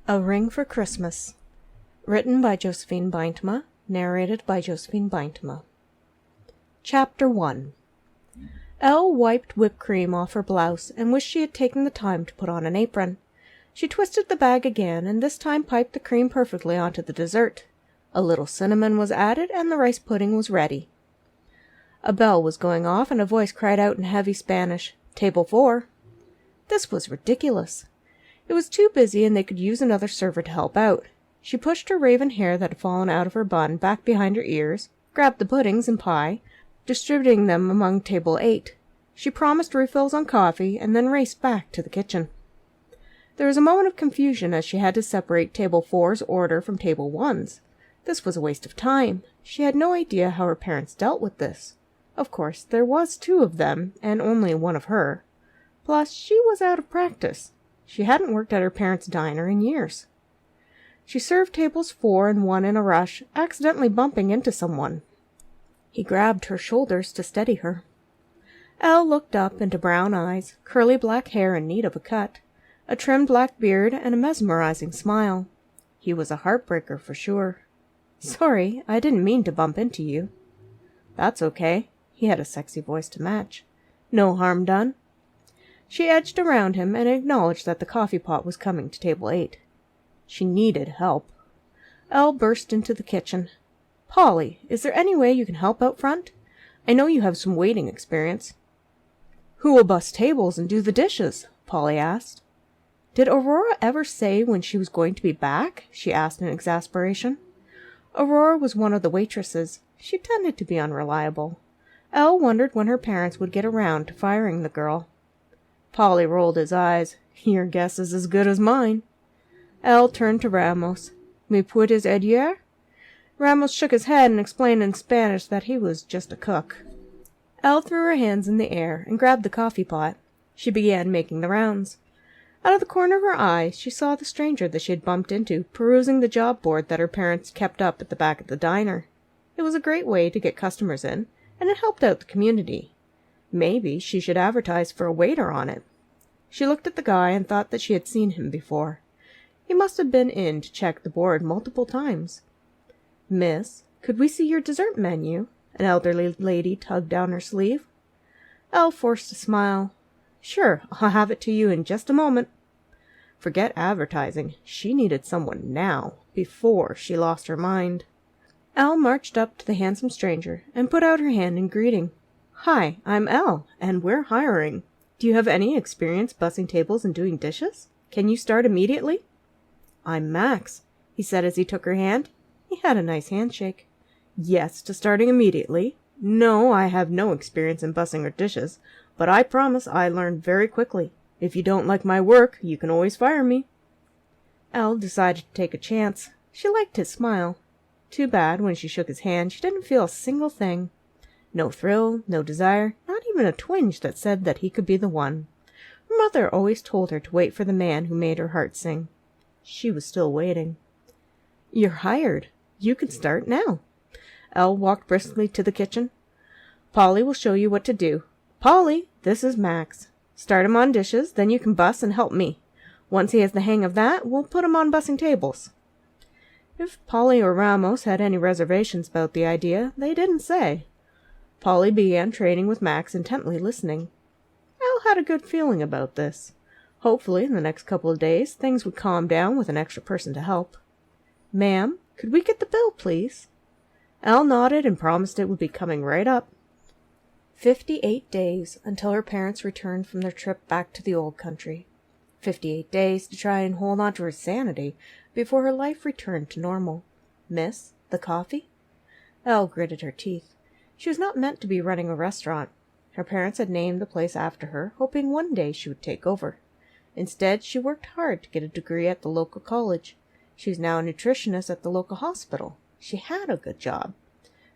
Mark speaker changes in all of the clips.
Speaker 1: A Ring for Christmas. Written by Josephine Beintema. Narrated by Josephine Beintema. Chapter 1. Elle wiped whipped cream off her blouse and wished she had taken the time to put on an apron. She twisted the bag again and this time piped the cream perfectly onto the dessert. A little cinnamon was added and the rice pudding was ready. A bell was going off and a voice cried out in heavy Spanish, "Table 4." This was ridiculous. It was too busy and they could use another server to help out. She pushed her raven hair that had fallen out of her bun back behind her ears, grabbed the puddings and pie, distributing them among table 8. She promised refills on coffee and then raced back to the kitchen. There was a moment of confusion as she had to separate table 4's order from table 1's. This was a waste of time. She had no idea how her parents dealt with this. Of course, there was 2 of them and only 1 of her. Plus, she was out of practice. She hadn't worked at her parents' diner in years. She served tables 4 and 1 in a rush, accidentally bumping into someone. He grabbed her shoulders to steady her. Elle looked up into brown eyes, curly black hair in need of a cut, a trimmed black beard, and a mesmerizing smile. He was a heartbreaker for sure. "Sorry, I didn't mean to bump into you." "That's okay." He had a sexy voice to match. "No harm done." She edged around him and acknowledged that the coffee pot was coming to table 8. She needed help. Elle burst into the kitchen. "Polly, is there any way you can help out front? I know you have some waiting experience." "Who will bus tables and do the dishes?" Polly asked. "Did Aurora ever say when she was going to be back?" she asked in exasperation. Aurora was one of the waitresses. She tended to be unreliable. Elle wondered when her parents would get around to firing the girl. Polly rolled his eyes. "Your guess is as good as mine." Elle turned to Ramos. "Me puedes ayudar?" Ramos shook his head and explained in Spanish that he was just a cook. Elle threw her hands in the air and grabbed the coffee pot. She began making the rounds. Out of the corner of her eye, she saw the stranger that she had bumped into perusing the job board that her parents kept up at the back of the diner. It was a great way to get customers in, and it helped out the community. Maybe she should advertise for a waiter on it. She looked at the guy and thought that she had seen him before. He must have been in to check the board multiple times. "Miss, could we see your dessert menu?" An elderly lady tugged down her sleeve. Elle forced a smile. "Sure, I'll have it to you in just a moment." Forget advertising. She needed someone now, before she lost her mind. Elle marched up to the handsome stranger and put out her hand in greeting. "Hi, I'm Elle, and we're hiring. Do you have any experience bussing tables and doing dishes? Can you start immediately?" "I'm Max," he said as he took her hand. He had a nice handshake. "Yes, to starting immediately. No, I have no experience in bussing or dishes, but I promise I learn very quickly. If you don't like my work, you can always fire me." Elle decided to take a chance. She liked his smile. Too bad when she shook his hand she didn't feel a single thing. No thrill, no desire, not even a twinge that said that he could be the one. Her mother always told her to wait for the man who made her heart sing. She was still waiting. "You're hired. You can start now." Elle walked briskly to the kitchen. "Polly will show you what to do. Polly, this is Max. Start him on dishes, then you can buss and help me. Once he has the hang of that, we'll put him on bussing tables." If Polly or Ramos had any reservations about the idea, they didn't say. Polly began training with Max, intently listening. Elle had a good feeling about this. Hopefully, in the next couple of days, things would calm down with an extra person to help. "Ma'am, could we get the bill, please?" Elle nodded and promised it would be coming right up. 58 days until her parents returned from their trip back to the old country. 58 days to try and hold on to her sanity before her life returned to normal. "Miss, the coffee?" Elle gritted her teeth. She was not meant to be running a restaurant. Her parents had named the place after her, hoping one day she would take over. Instead, she worked hard to get a degree at the local college. She was now a nutritionist at the local hospital. She had a good job.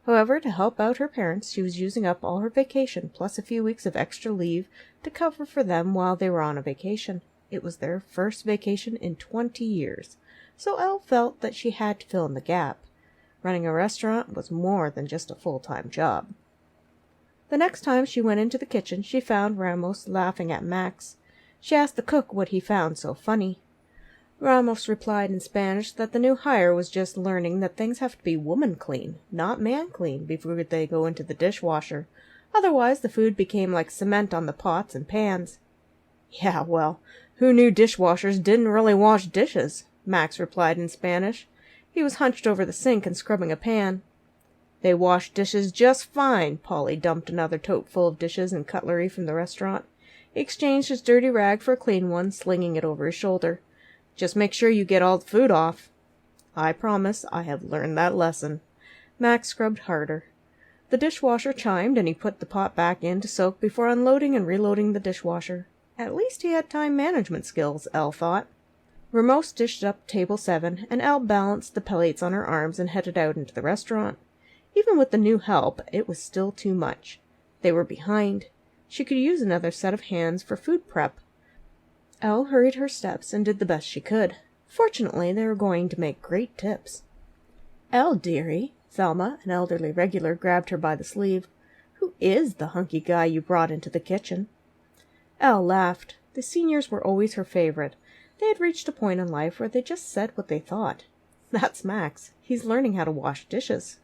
Speaker 1: However, to help out her parents, she was using up all her vacation plus a few weeks of extra leave to cover for them while they were on a vacation. It was their first vacation in 20 years, so Elle felt that she had to fill in the gap. Running a restaurant was more than just a full-time job. The next time she went into the kitchen, she found Ramos laughing at Max. She asked the cook what he found so funny. Ramos replied in Spanish that the new hire was just learning that things have to be woman clean, not man clean, before they go into the dishwasher. Otherwise, the food became like cement on the pots and pans. Yeah, well, who knew dishwashers didn't really wash dishes? Max replied in Spanish. He was hunched over the sink and scrubbing a pan. They wash dishes just fine. Polly dumped another tote full of dishes and cutlery from the restaurant. He exchanged his dirty rag for a clean one, slinging it over his shoulder. Just make sure you get all the food off. I promise. I have learned that lesson. Max scrubbed harder. The dishwasher chimed, and he put the pot back in to soak before unloading and reloading the dishwasher. At least he had time management skills, Elle thought. Ramos dished up table 7, and Elle balanced the plates on her arms and headed out into the restaurant. Even with the new help, it was still too much. They were behind. She could use another set of hands for food prep. Elle hurried her steps and did the best she could. Fortunately, they were going to make great tips. Elle, dearie, Thelma, an elderly regular, grabbed her by the sleeve. Who is the hunky guy you brought into the kitchen? Elle laughed. The seniors were always her favorite. They had reached a point in life where they just said what they thought. That's Max. He's learning how to wash dishes.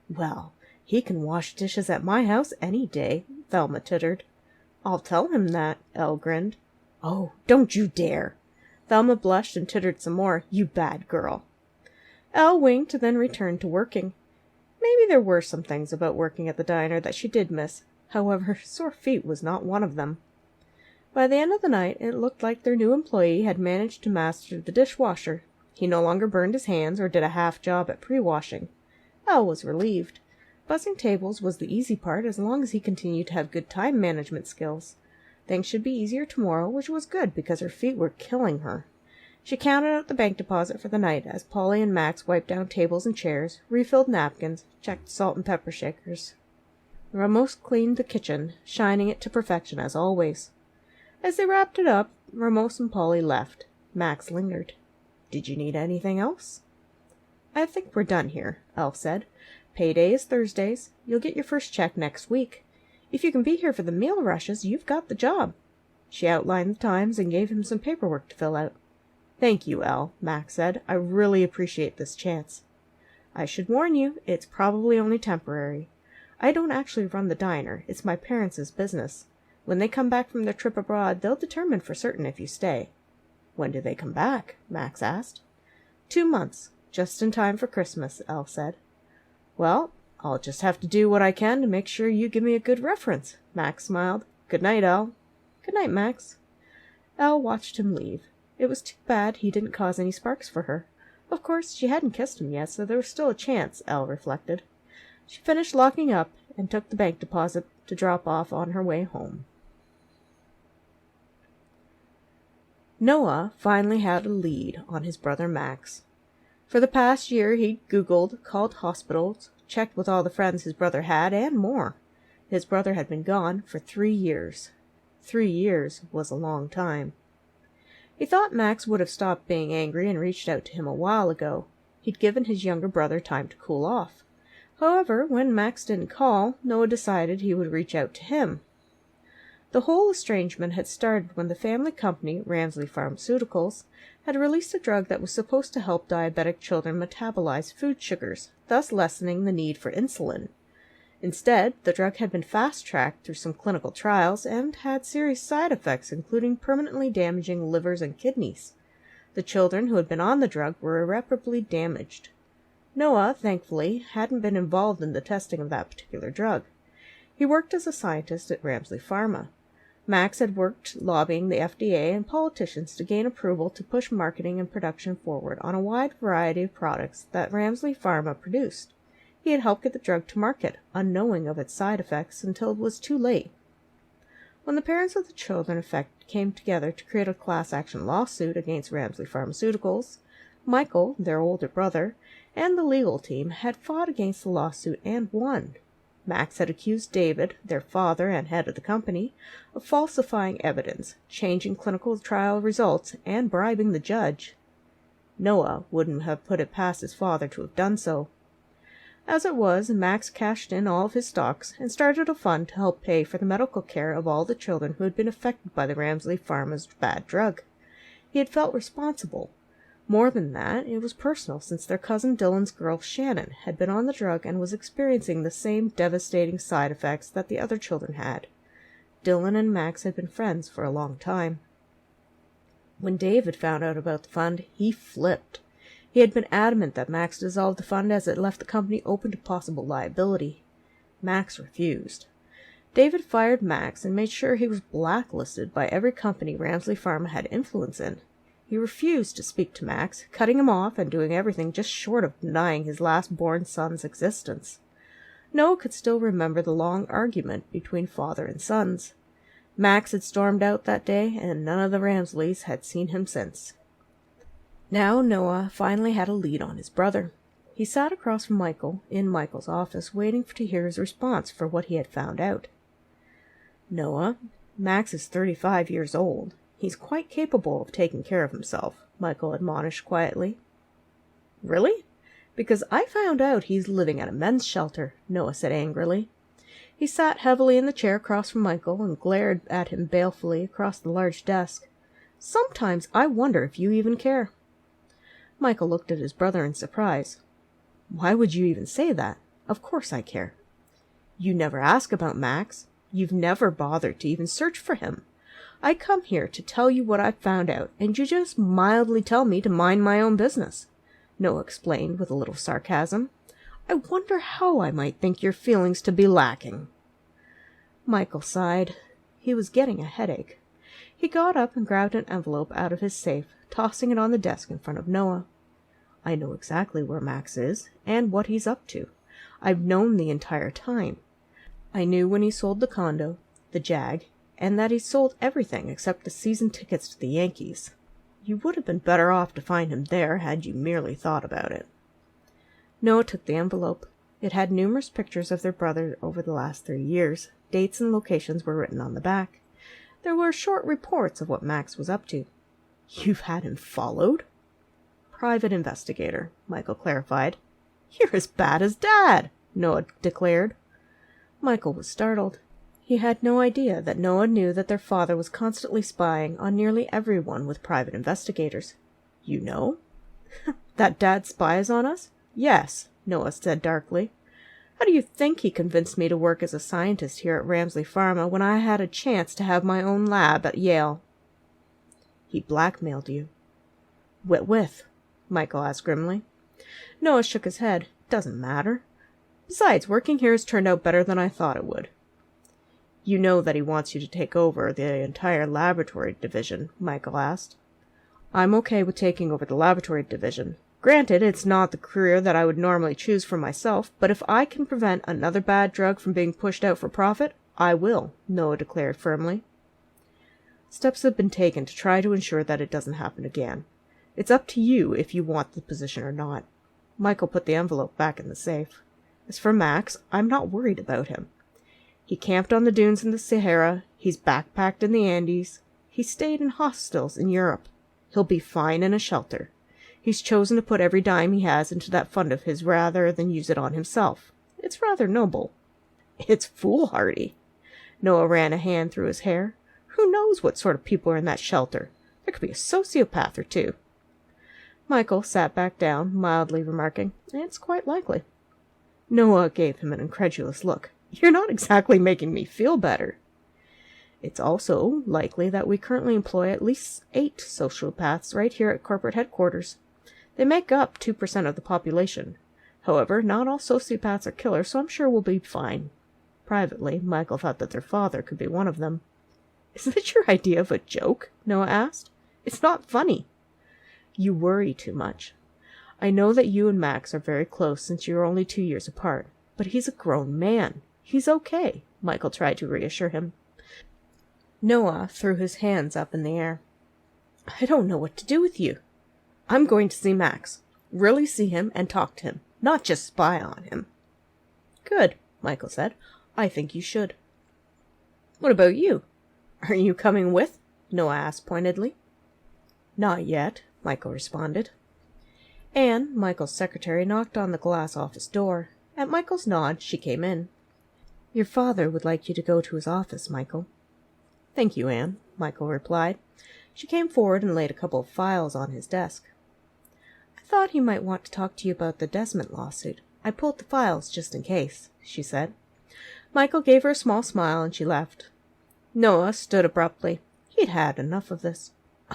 Speaker 1: Well, he can wash dishes at my house any day, Thelma tittered. I'll tell him that, Elle grinned. Oh, don't you dare! Thelma blushed and tittered some more. You bad girl. Elle winked and then returned to working. Maybe there were some things about working at the diner that she did miss. However, sore feet was not one of them. By the end of the night, it looked like their new employee had managed to master the dishwasher. He no longer burned his hands or did a half job at pre-washing. Elle was relieved. Bussing tables was the easy part as long as he continued to have good time management skills. Things should be easier tomorrow, which was good because her feet were killing her. She counted out the bank deposit for the night as Polly and Max wiped down tables and chairs, refilled napkins, checked salt and pepper shakers. Ramos cleaned the kitchen, shining it to perfection as always. As they wrapped it up, Ramos and Polly left. Max lingered. Did you need anything else? I think we're done here, Elle said. Payday is Thursdays. You'll get your first check next week. If you can be here for the meal rushes, you've got the job. She outlined the times and gave him some paperwork to fill out. Thank you, Elle, Max said. I really appreciate this chance. I should warn you, it's probably only temporary. I don't actually run the diner. It's my parents' business. When they come back from their trip abroad, they'll determine for certain if you stay. When do they come back? Max asked. 2 months. Just in time for Christmas, Elle said. Well, I'll just have to do what I can to make sure you give me a good reference, Max smiled. Good night, Elle. Good night, Max. Elle watched him leave. It was too bad he didn't cause any sparks for her. Of course, she hadn't kissed him yet, so there was still a chance, Elle reflected. She finished locking up and took the bank deposit to drop off on her way home. Noah finally had a lead on his brother Max. For the past year he'd Googled, called hospitals, checked with all the friends his brother had, and more. His brother had been gone for 3 years. 3 years was a long time. He thought Max would have stopped being angry and reached out to him a while ago. He'd given his younger brother time to cool off. However, when Max didn't call, Noah decided he would reach out to him. The whole estrangement had started when the family company, Ramesly Pharmaceuticals, had released a drug that was supposed to help diabetic children metabolize food sugars, thus lessening the need for insulin. Instead, the drug had been fast-tracked through some clinical trials and had serious side effects, including permanently damaging livers and kidneys. The children who had been on the drug were irreparably damaged. Noah, thankfully, hadn't been involved in the testing of that particular drug. He worked as a scientist at Ramesly Pharma. Max had worked lobbying the FDA and politicians to gain approval to push marketing and production forward on a wide variety of products that Ramesly Pharma produced. He had helped get the drug to market, unknowing of its side effects, until it was too late. When the parents of the children affected came together to create a class action lawsuit against Ramesly Pharmaceuticals, Michael, their older brother, and the legal team had fought against the lawsuit and won. Max had accused David, their father and head of the company, of falsifying evidence, changing clinical trial results, and bribing the judge. Noah wouldn't have put it past his father to have done so. As it was, Max cashed in all of his stocks and started a fund to help pay for the medical care of all the children who had been affected by the Ramesly Pharma's bad drug. He had felt responsible. More than that, it was personal, since their cousin Dylan's girl Shannon had been on the drug and was experiencing the same devastating side effects that the other children had. Dylan and Max had been friends for a long time. When David found out about the fund, he flipped. He had been adamant that Max dissolve the fund as it left the company open to possible liability. Max refused. David fired Max and made sure he was blacklisted by every company Ramesly Pharma had influence in. He refused to speak to Max, cutting him off and doing everything just short of denying his last-born son's existence. Noah could still remember the long argument between father and sons. Max had stormed out that day, and none of the Ramesleys had seen him since. Now Noah finally had a lead on his brother. He sat across from Michael in Michael's office, waiting to hear his response for what he had found out. "Noah, Max is 35 years old. He's quite capable of taking care of himself," Michael admonished quietly. "Really? Because I found out he's living at a men's shelter," Noah said angrily. He sat heavily in the chair across from Michael and glared at him balefully across the large desk. "Sometimes I wonder if you even care." Michael looked at his brother in surprise. "Why would you even say that? Of course I care." "You never ask about Max. You've never bothered to even search for him. I come here to tell you what I've found out, and you just mildly tell me to mind my own business," Noah explained with a little sarcasm. "I wonder how I might think your feelings to be lacking." Michael sighed. He was getting a headache. He got up and grabbed an envelope out of his safe, tossing it on the desk in front of Noah. "I know exactly where Max is, and what he's up to. I've known the entire time. I knew when he sold the condo, the Jag, and that he sold everything except the season tickets to the Yankees. You would have been better off to find him there had you merely thought about it." Noah took the envelope. It had numerous pictures of their brother over the last 3 years. Dates and locations were written on the back. There were short reports of what Max was up to. "You've had him followed?" "Private investigator," Michael clarified. "You're as bad as Dad," Noah declared. Michael was startled. He had no idea that Noah knew that their father was constantly spying on nearly everyone with private investigators. "You know?" "That Dad spies on us? Yes," Noah said darkly. "How do you think he convinced me to work as a scientist here at Ramesly Pharma when I had a chance to have my own lab at Yale?" "He blackmailed you." "What with?" Michael asked grimly. Noah shook his head. "Doesn't matter. Besides, working here has turned out better than I thought it would." "You know that he wants you to take over the entire laboratory division?" Michael asked. "I'm okay with taking over the laboratory division. Granted, it's not the career that I would normally choose for myself, but if I can prevent another bad drug from being pushed out for profit, I will," Noah declared firmly. "Steps have been taken to try to ensure that it doesn't happen again. It's up to you if you want the position or not." Michael put the envelope back in the safe. "As for Max, I'm not worried about him. He camped on the dunes in the Sahara. He's backpacked in the Andes. He stayed in hostels in Europe. He'll be fine in a shelter. He's chosen to put every dime he has into that fund of his rather than use it on himself. It's rather noble." "It's foolhardy." Noah ran a hand through his hair. "Who knows what sort of people are in that shelter? There could be a sociopath or two." Michael sat back down, mildly remarking, "It's quite likely." Noah gave him an incredulous look. "You're not exactly making me feel better." "It's also likely that we currently employ at least 8 sociopaths right here at corporate headquarters. They make up 2% of the population. However, not all sociopaths are killers, so I'm sure we'll be fine." Privately, Michael thought that their father could be one of them. "Is that your idea of a joke?" Noah asked. "It's not funny." "You worry too much. I know that you and Max are very close since you're only 2 years apart, but he's a grown man. He's okay," Michael tried to reassure him. Noah threw his hands up in the air. "I don't know what to do with you. I'm going to see Max. Really see him and talk to him, not just spy on him." "Good," Michael said. "I think you should." "What about you? Are you coming with?" Noah asked pointedly. "Not yet," Michael responded. Anne, Michael's secretary, knocked on the glass office door. At Michael's nod, she came in. "Your father would like you to go to his office, Michael." "Thank you, Anne," Michael replied. She came forward and laid a couple of files on his desk. thought he might want to talk to you about the Desmond lawsuit. I pulled the files just in case," she said. Michael gave her a small smile, and she left. Noah stood abruptly. He'd had enough of this.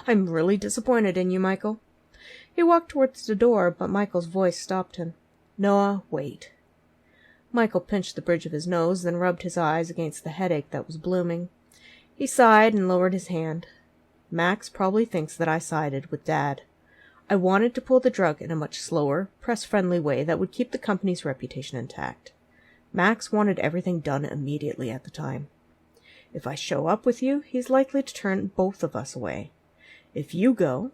Speaker 1: "I'm really disappointed in you, Michael." He walked towards the door, but Michael's voice stopped him. "Noah, wait." Michael pinched the bridge of his nose, then rubbed his eyes against the headache that was blooming. He sighed and lowered his hand. "Max probably thinks that I sided with Dad. I wanted to pull the drug in a much slower, press-friendly way that would keep the company's reputation intact. Max wanted everything done immediately at the time. If I show up with you, he's likely to turn both of us away. If you go,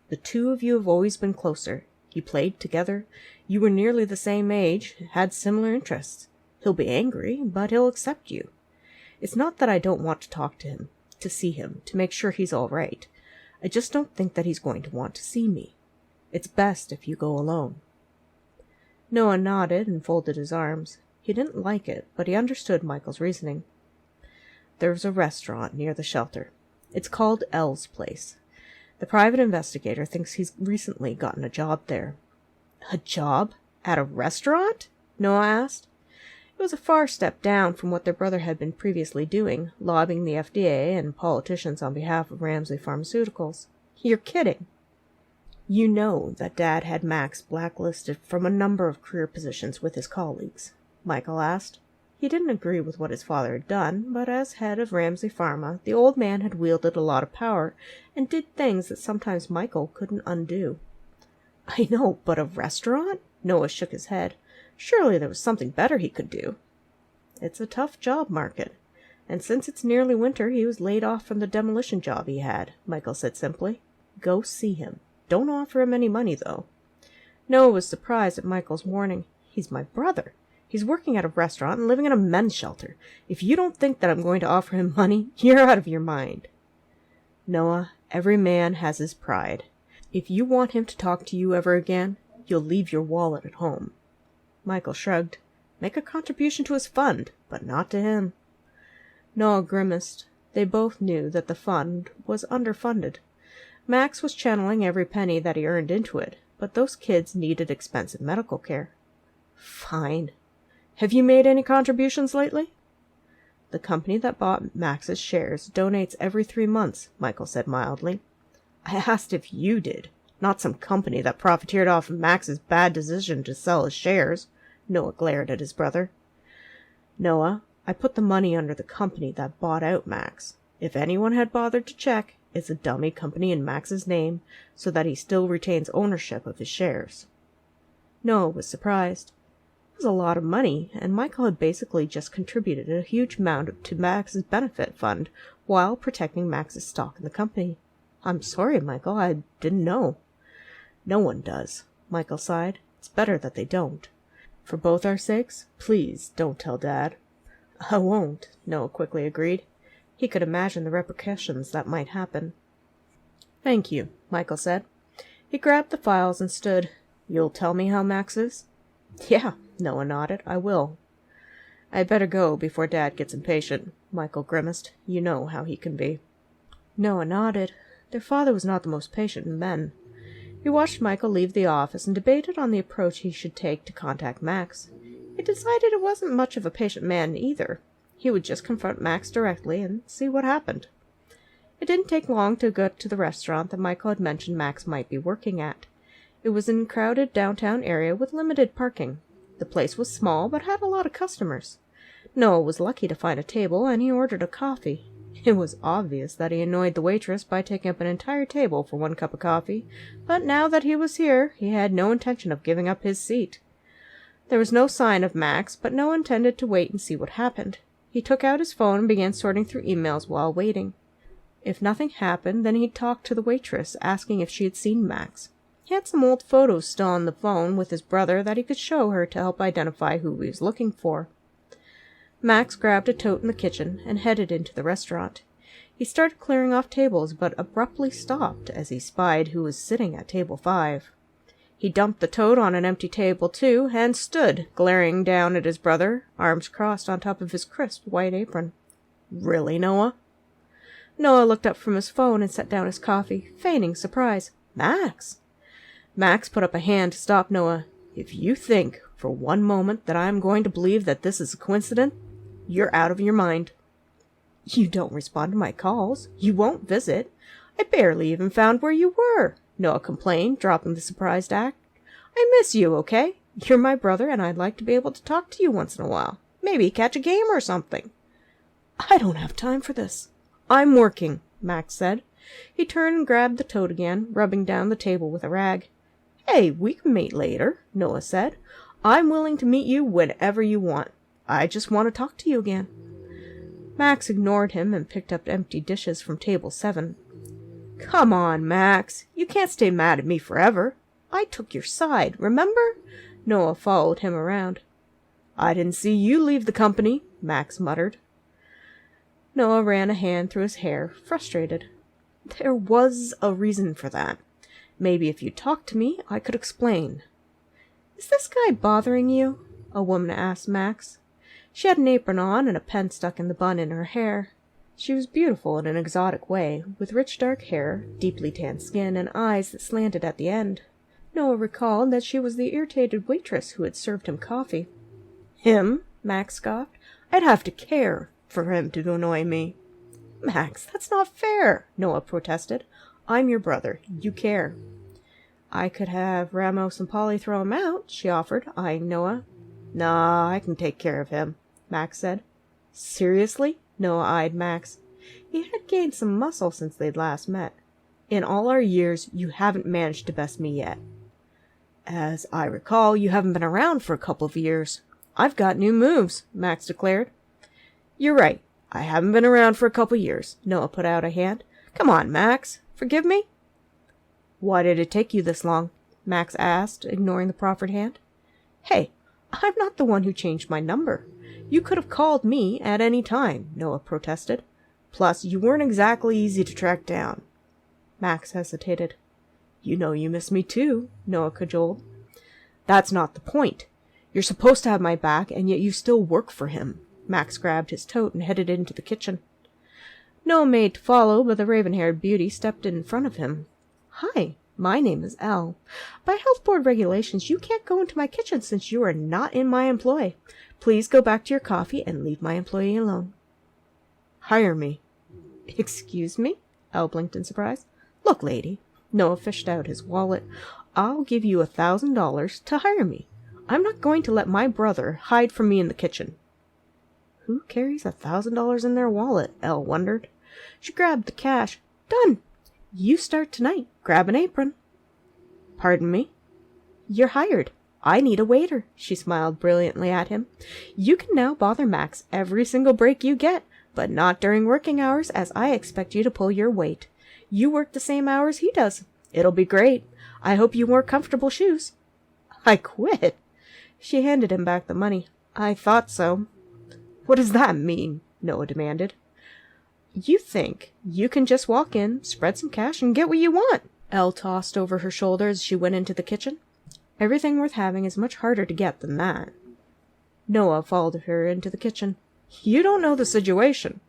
Speaker 1: the two of you have always been closer. You played together. You were nearly the same age, had similar interests. He'll be angry, but he'll accept you. It's not that I don't want to talk to him, to see him, to make sure he's all right. I just don't think that he's going to want to see me. It's best if you go alone." Noah nodded and folded his arms. He didn't like it, but he understood Michael's reasoning. "There's a restaurant near the shelter. It's called Elle's Place. The private investigator thinks he's recently gotten a job there." "A job? At a restaurant?" Noah asked. It was a far step down from what their brother had been previously doing, lobbying the FDA and politicians on behalf of Ramesly Pharmaceuticals. "You're kidding." "You know that Dad had Max blacklisted from a number of career positions with his colleagues?" Michael asked. He didn't agree with what his father had done, but as head of Ramesly Pharma, the old man had wielded a lot of power and did things that sometimes Michael couldn't undo. "I know, but a restaurant?" Noah shook his head. "Surely there was something better he could do." "It's a tough job market, and since it's nearly winter, he was laid off from the demolition job he had," Michael said simply. "Go see him. Don't offer him any money, though." Noah was surprised at Michael's warning. "He's my brother. He's working at a restaurant and living in a men's shelter. If you don't think that I'm going to offer him money, you're out of your mind." "Noah, every man has his pride. If you want him to talk to you ever again, you'll leave your wallet at home." Michael shrugged. "Make a contribution to his fund, but not to him." Noah grimaced. They both knew that the fund was underfunded. Max was channeling every penny that he earned into it, but those kids needed expensive medical care. "Fine. Have you made any contributions lately?" "The company that bought Max's shares donates every 3 months," Michael said mildly. "I asked if you did, not some company that profiteered off of Max's bad decision to sell his shares." Noah glared at his brother. "Noah, I put the money under the company that bought out Max. If anyone had bothered to check, it's a dummy company in Max's name, so that he still retains ownership of his shares." Noah was surprised. It was a lot of money, and Michael had basically just contributed a huge amount to Max's benefit fund while protecting Max's stock in the company. "I'm sorry, Michael, I didn't know." "No one does," Michael sighed. "It's better that they don't. For both our sakes, please don't tell Dad." "I won't," Noah quickly agreed. He could imagine the repercussions that might happen. "Thank you," Michael said. He grabbed the files and stood. "You'll tell me how Max is?" "Yeah," Noah nodded. "I will." "I'd better go before Dad gets impatient," Michael grimaced. "You know how he can be." Noah nodded. Their father was not the most patient of men. He watched Michael leave the office and debated on the approach he should take to contact Max. He decided it wasn't much of a patient man either. He would just confront Max directly and see what happened. It didn't take long to get to the restaurant that Michael had mentioned Max might be working at. It was in a crowded downtown area with limited parking. The place was small, but had a lot of customers. Noah was lucky to find a table, and he ordered a coffee. It was obvious that he annoyed the waitress by taking up an entire table for 1 cup of coffee, but now that he was here, he had no intention of giving up his seat. There was no sign of Max, but Noah intended to wait and see what happened. He took out his phone and began sorting through emails while waiting. If nothing happened, then he'd talk to the waitress, asking if she had seen Max. He had some old photos still on the phone with his brother that he could show her to help identify who he was looking for. Max grabbed a tote in the kitchen and headed into the restaurant. He started clearing off tables, but abruptly stopped as he spied who was sitting at table 5. He dumped the tote on an empty table, too, and stood, glaring down at his brother, arms crossed on top of his crisp white apron. "Really, Noah?" Noah looked up from his phone and set down his coffee, feigning surprise. "Max!" Max put up a hand to stop Noah. "If you think for one moment that I am going to believe that this is a coincidence, you're out of your mind." "You don't respond to my calls. You won't visit. I barely even found where you were," Noah complained, dropping the surprised act. "I miss you, okay? You're my brother, and I'd like to be able to talk to you once in a while. Maybe catch a game or something." "I don't have time for this." "I'm working," Max said. He turned and grabbed the toad again, rubbing down the table with a rag. "Hey, we can meet later," Noah said. "I'm willing to meet you whenever you want. I just want to talk to you again." Max ignored him and picked up empty dishes from table 7. "Come on, Max. You can't stay mad at me forever. I took your side, remember?" Noah followed him around. "I didn't see you leave the company," Max muttered. Noah ran a hand through his hair, frustrated. "There was a reason for that. Maybe if you talked to me, I could explain." "Is this guy bothering you?" a woman asked Max. She had an apron on and a pen stuck in the bun in her hair. She was beautiful in an exotic way, with rich dark hair, deeply tanned skin, and eyes that slanted at the end. Noah recalled that she was the irritated waitress who had served him coffee. "Him?" Max scoffed. "I'd have to care for him to annoy me." "Max, that's not fair," Noah protested. "I'm your brother. You care." "I could have Ramos and Polly throw him out," she offered, eyeing Noah. "Nah, I can take care of him," Max said. "Seriously?" Noah eyed Max. He had gained some muscle since they'd last met. "In all our years, you haven't managed to best me yet." "As I recall, you haven't been around for a couple of years." "I've got new moves," Max declared. "You're right. I haven't been around for a couple of years." Noah put out a hand. "Come on, Max. Forgive me?" "Why did it take you this long?" Max asked, ignoring the proffered hand. "Hey, I'm not the one who changed my number. You could have called me at any time," Noah protested. "Plus, you weren't exactly easy to track down." Max hesitated. "You know you miss me too," Noah cajoled. "That's not the point. You're supposed to have my back, and yet you still work for him." Max grabbed his tote and headed into the kitchen. Noah made to follow, but the raven-haired beauty stepped in front of him. "Hi, my name is Elle. By health board regulations, you can't go into my kitchen since you are not in my employ. Please go back to your coffee and leave my employee alone." "Hire me." "Excuse me?" Elle blinked in surprise. "Look, lady." Noah fished out his wallet. "I'll give you $1,000 to hire me. I'm not going to let my brother hide from me in the kitchen." Who carries $1,000 in their wallet? Elle wondered. She grabbed the cash. "Done. You start tonight. Grab an apron." "Pardon me?" "You're hired. I need a waiter." She smiled brilliantly at him. "You can now bother Max every single break you get, but not during working hours, as I expect you to pull your weight. You work the same hours he does. It'll be great. I hope you wore comfortable shoes." "I quit." She handed him back the money. "I thought so." "What does that mean?" Noah demanded. "You think you can just walk in, spread some cash, and get what you want?" Elle tossed over her shoulder as she went into the kitchen. "Everything worth having is much harder to get than that." Noah followed her into the kitchen. "You don't know the situation."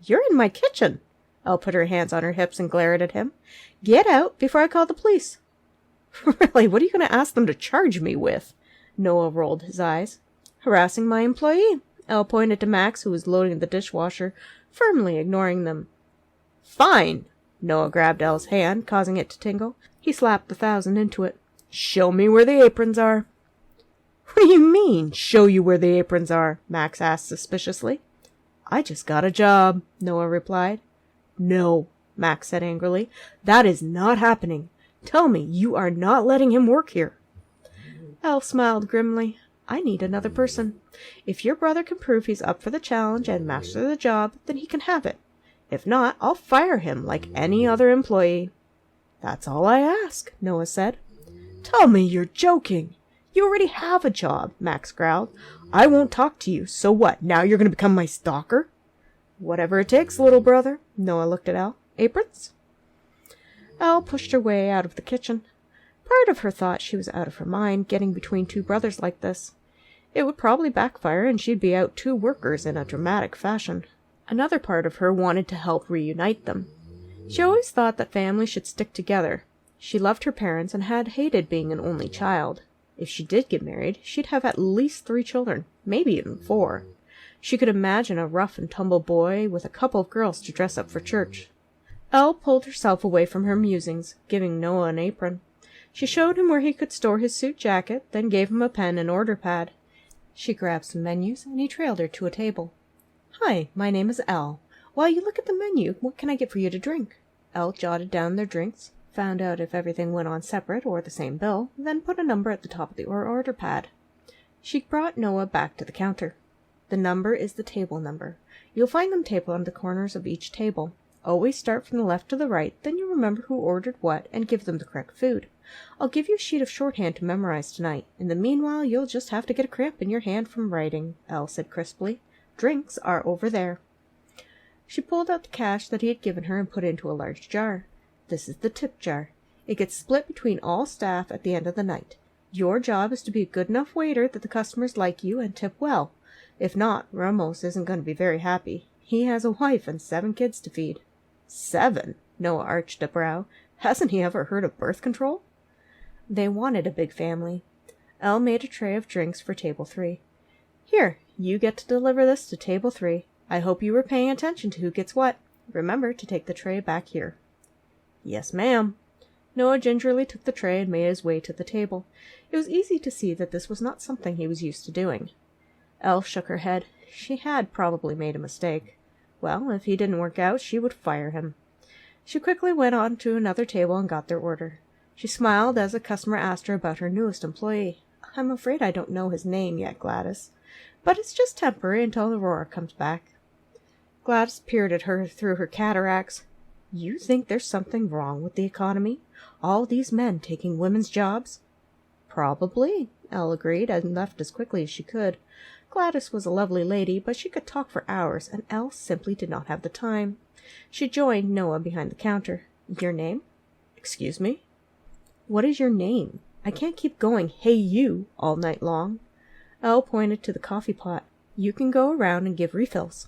Speaker 1: "You're in my kitchen." Elle put her hands on her hips and glared at him. "Get out before I call the police." "Really, what are you going to ask them to charge me with?" Noah rolled his eyes. "Harassing my employee." Elle pointed to Max, who was loading the dishwasher, firmly ignoring them. "Fine!" Noah grabbed Elle's hand, causing it to tingle. He slapped the 1,000 into it. "Show me where the aprons are." "What do you mean, show you where the aprons are?" Max asked suspiciously. "I just got a job," Noah replied. "No," Max said angrily. "That is not happening. Tell me you are not letting him work here." Elle smiled grimly. "I need another person. If your brother can prove he's up for the challenge and master the job, then he can have it. If not, I'll fire him like any other employee." "That's all I ask," Noah said. "Tell me you're joking." "You already have a job," Max growled. "I won't talk to you. So what? Now you're going to become my stalker?" "Whatever it takes, little brother." Noah looked at Elle. "Aprons?" Elle pushed her way out of the kitchen. Part of her thought she was out of her mind, getting between two brothers like this. It would probably backfire, and she'd be out 2 workers in a dramatic fashion. Another part of her wanted to help reunite them. She always thought that families should stick together. She loved her parents and had hated being an only child. If she did get married, she'd have at least 3 children, maybe even 4. She could imagine a rough-and-tumble boy with a couple of girls to dress up for church. Elle pulled herself away from her musings, giving Noah an apron. She showed him where he could store his suit jacket, then gave him a pen and order pad. She grabbed some menus, and he trailed her to a table. "Hi, my name is Elle. While you look at the menu, what can I get for you to drink?" Elle jotted down their drinks, found out if everything went on separate or the same bill, then put a number at the top of the order pad. She brought Noah back to the counter. "The number is the table number. You'll find them tabled on the corners of each table. Always start from the left to the right, then you'll remember who ordered what and give them the correct food. I'll give you a sheet of shorthand to memorize tonight. In the meanwhile, you'll just have to get a cramp in your hand from writing," Elle said crisply. "Drinks are over there." She pulled out the cash that he had given her and put it into a large jar. "This is the tip jar. It gets split between all staff at the end of the night. Your job is to be a good enough waiter that the customers like you and tip well. If not, Ramos isn't going to be very happy. He has a wife and 7 kids to feed." "7?" Noah arched a brow. "Hasn't he ever heard of birth control?" They wanted a big family. Elle made a tray of drinks for table 3. "Here, you get to deliver this to table 3. I hope you were paying attention to who gets what. Remember to take the tray back here." "Yes, ma'am." Noah gingerly took the tray and made his way to the table. It was easy to see that this was not something he was used to doing. Elle shook her head. She had probably made a mistake. Well, if he didn't work out, she would fire him. She quickly went on to another table and got their order. She smiled as a customer asked her about her newest employee. "I'm afraid I don't know his name yet, Gladys. But it's just temporary until Aurora comes back." Gladys peered at her through her cataracts. "You think there's something wrong with the economy? All these men taking women's jobs?" "Probably," Elle agreed, and left as quickly as she could. Gladys was a lovely lady, but she could talk for hours, and Elle simply did not have the time. She joined Noah behind the counter. "Your name?" "Excuse me?" "What is your name? I can't keep going 'Hey, you' all night long." Elle pointed to the coffee pot. "You can go around and give refills."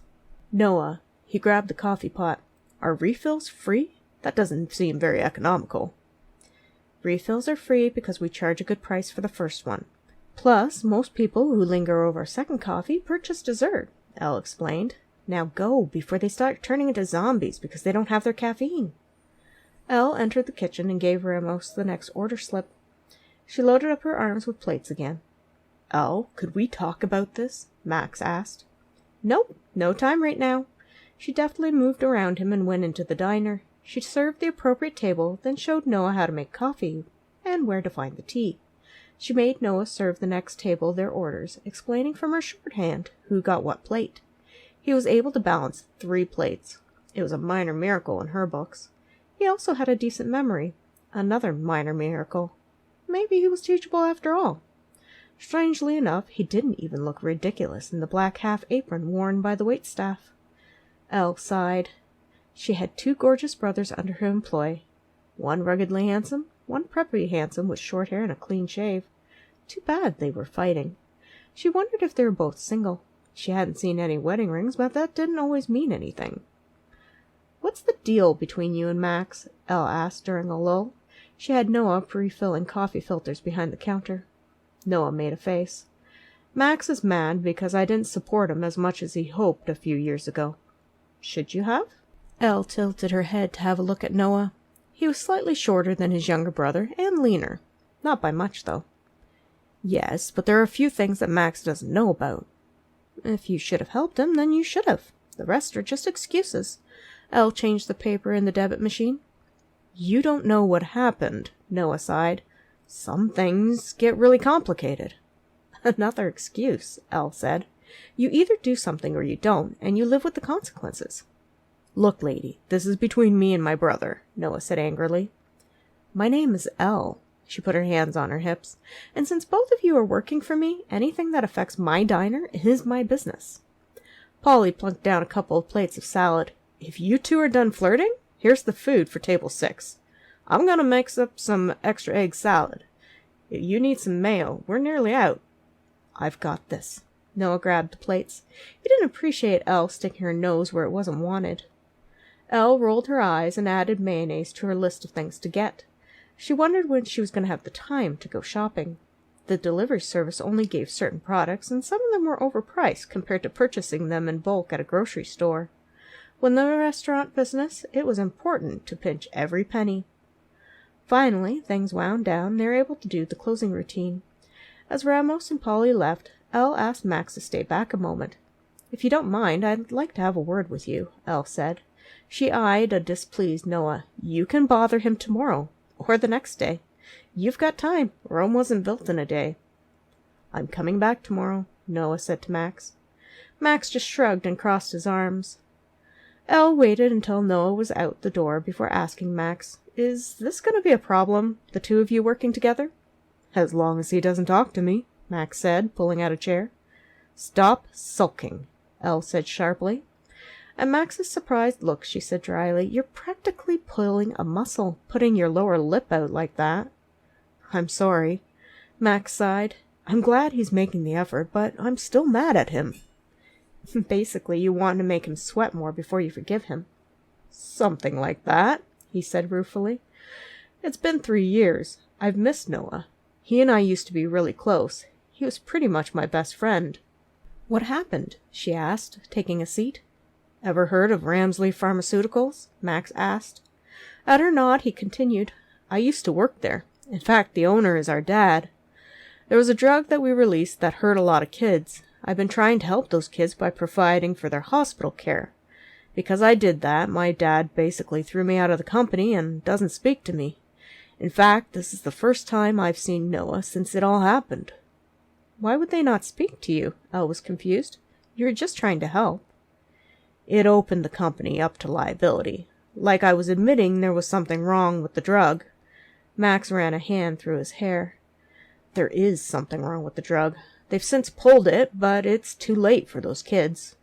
Speaker 1: "Noah." He grabbed the coffee pot. "Are refills free? That doesn't seem very economical." "Refills are free because we charge a good price for the first one. Plus, most people who linger over a second coffee purchase dessert," Elle explained. "Now go, before they start turning into zombies because they don't have their caffeine." Elle entered the kitchen and gave Ramos the next order slip. She loaded up her arms with plates again. "Elle, could we talk about this?" Max asked. "Nope, no time right now." She deftly moved around him and went into the diner. She served the appropriate table, then showed Noah how to make coffee and where to find the tea. She made Noah serve the next table their orders, explaining from her shorthand who got what plate. He was able to balance 3 plates. It was a minor miracle in her books. He also had a decent memory. Another minor miracle. Maybe he was teachable after all. Strangely enough, he didn't even look ridiculous in the black half-apron worn by the waitstaff. Elle sighed. She had 2 gorgeous brothers under her employ. One ruggedly handsome, one preppy handsome with short hair and a clean shave. Too bad they were fighting. She wondered if they were both single. She hadn't seen any wedding rings, but that didn't always mean anything. "What's the deal between you and Max?" Elle asked during a lull. She had Noah refilling coffee filters behind the counter. Noah made a face. "Max is mad because I didn't support him as much as he hoped a few years ago." "Should you have?" Elle tilted her head to have a look at Noah. He was slightly shorter than his younger brother, and leaner. Not by much, though. "Yes, but there are a few things that Max doesn't know about." "If you should have helped him, then you should have. The rest are just excuses." Elle changed the paper in the debit machine. "You don't know what happened," Noah sighed. "Some things get really complicated." "Another excuse," Elle said. "You either do something or you don't, and you live with the consequences." "Look, lady, this is between me and my brother," Noah said angrily. "My name is Elle." She put her hands on her hips. "And since both of you are working for me, anything that affects my diner is my business." Polly plunked down a couple of plates of salad. "If you 2 are done flirting, here's the food for table 6. I'm going to mix up some extra egg salad. If you need some mayo, we're nearly out." "I've got this." Noah grabbed the plates. He didn't appreciate Elle sticking her nose where it wasn't wanted. Elle rolled her eyes and added mayonnaise to her list of things to get. She wondered when she was going to have the time to go shopping. The delivery service only gave certain products, and some of them were overpriced compared to purchasing them in bulk at a grocery store. When the restaurant business, it was important to pinch every penny. Finally, things wound down, and they were able to do the closing routine. As Ramos and Polly left, Elle asked Max to stay back a moment. "If you don't mind, I'd like to have a word with you," Elle said. She eyed a displeased Noah. "You can bother him tomorrow, or the next day. You've got time. Rome wasn't built in a day." "I'm coming back tomorrow," Noah said to Max. Max just shrugged and crossed his arms. Elle waited until Noah was out the door before asking Max, "Is this going to be a problem, the two of you working together?" "As long as he doesn't talk to me," Max said, pulling out a chair. "Stop sulking," Elle said sharply. At Max's surprised look, she said dryly, "You're practically pulling a muscle, putting your lower lip out like that." "I'm sorry," Max sighed. "I'm glad he's making the effort, but I'm still mad at him." "Basically, you want to make him sweat more before you forgive him." "Something like that," he said ruefully. "It's been 3 years. I've missed Noah. He and I used to be really close. He was pretty much my best friend." "What happened?" she asked, taking a seat. "Ever heard of Ramesly Pharmaceuticals?" Max asked. At her nod, he continued, "I used to work there. In fact, the owner is our dad. There was a drug that we released that hurt a lot of kids. I've been trying to help those kids by providing for their hospital care. Because I did that, my dad basically threw me out of the company and doesn't speak to me. In fact, this is the first time I've seen Noah since it all happened." "Why would they not speak to you?" Elle was confused. "You were just trying to help." "It opened the company up to liability. Like I was admitting there was something wrong with the drug." Max ran a hand through his hair. "There is something wrong with the drug. They've since pulled it, but it's too late for those kids."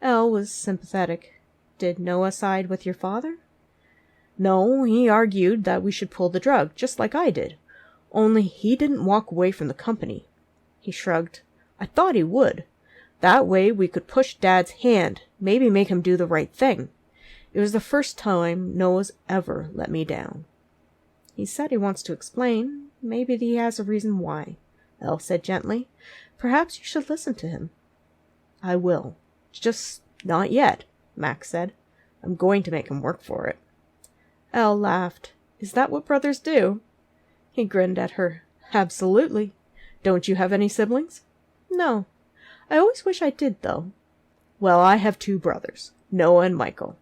Speaker 1: Elle was sympathetic. "Did Noah side with your father?" "No, he argued that we should pull the drug, just like I did. Only he didn't walk away from the company." He shrugged. "I thought he would. That way we could push Dad's hand, maybe make him do the right thing. It was the first time Noah's ever let me down." "He said he wants to explain. Maybe he has a reason why," Elle said gently. "Perhaps you should listen to him." "I will. Just not yet," Max said. "I'm going to make him work for it." Elle laughed. "Is that what brothers do?" He grinned at her. "Absolutely. Don't you have any siblings?" "No. I always wish I did, though." "Well, I have 2 brothers, Noah and Michael.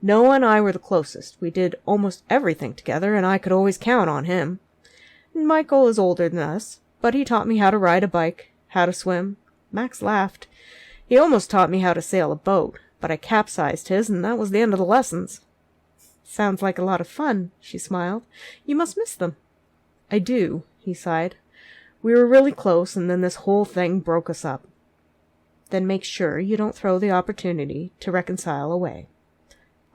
Speaker 1: Noah and I were the closest. We did almost everything together, and I could always count on him. Michael is older than us, but he taught me how to ride a bike, how to swim." Max laughed. "He almost taught me how to sail a boat, but I capsized his, and that was the end of the lessons." "Sounds like a lot of fun," she smiled. "You must miss them." "I do," he sighed. "We were really close, and then this whole thing broke us up." "Then make sure you don't throw the opportunity to reconcile away."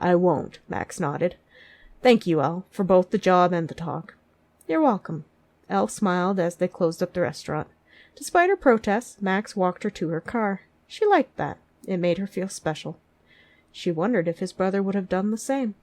Speaker 1: "I won't," Max nodded. "Thank you, Elle, for both the job and the talk." "You're welcome." Elle smiled as they closed up the restaurant. Despite her protests, Max walked her to her car. She liked that. It made her feel special. She wondered if his brother would have done the same.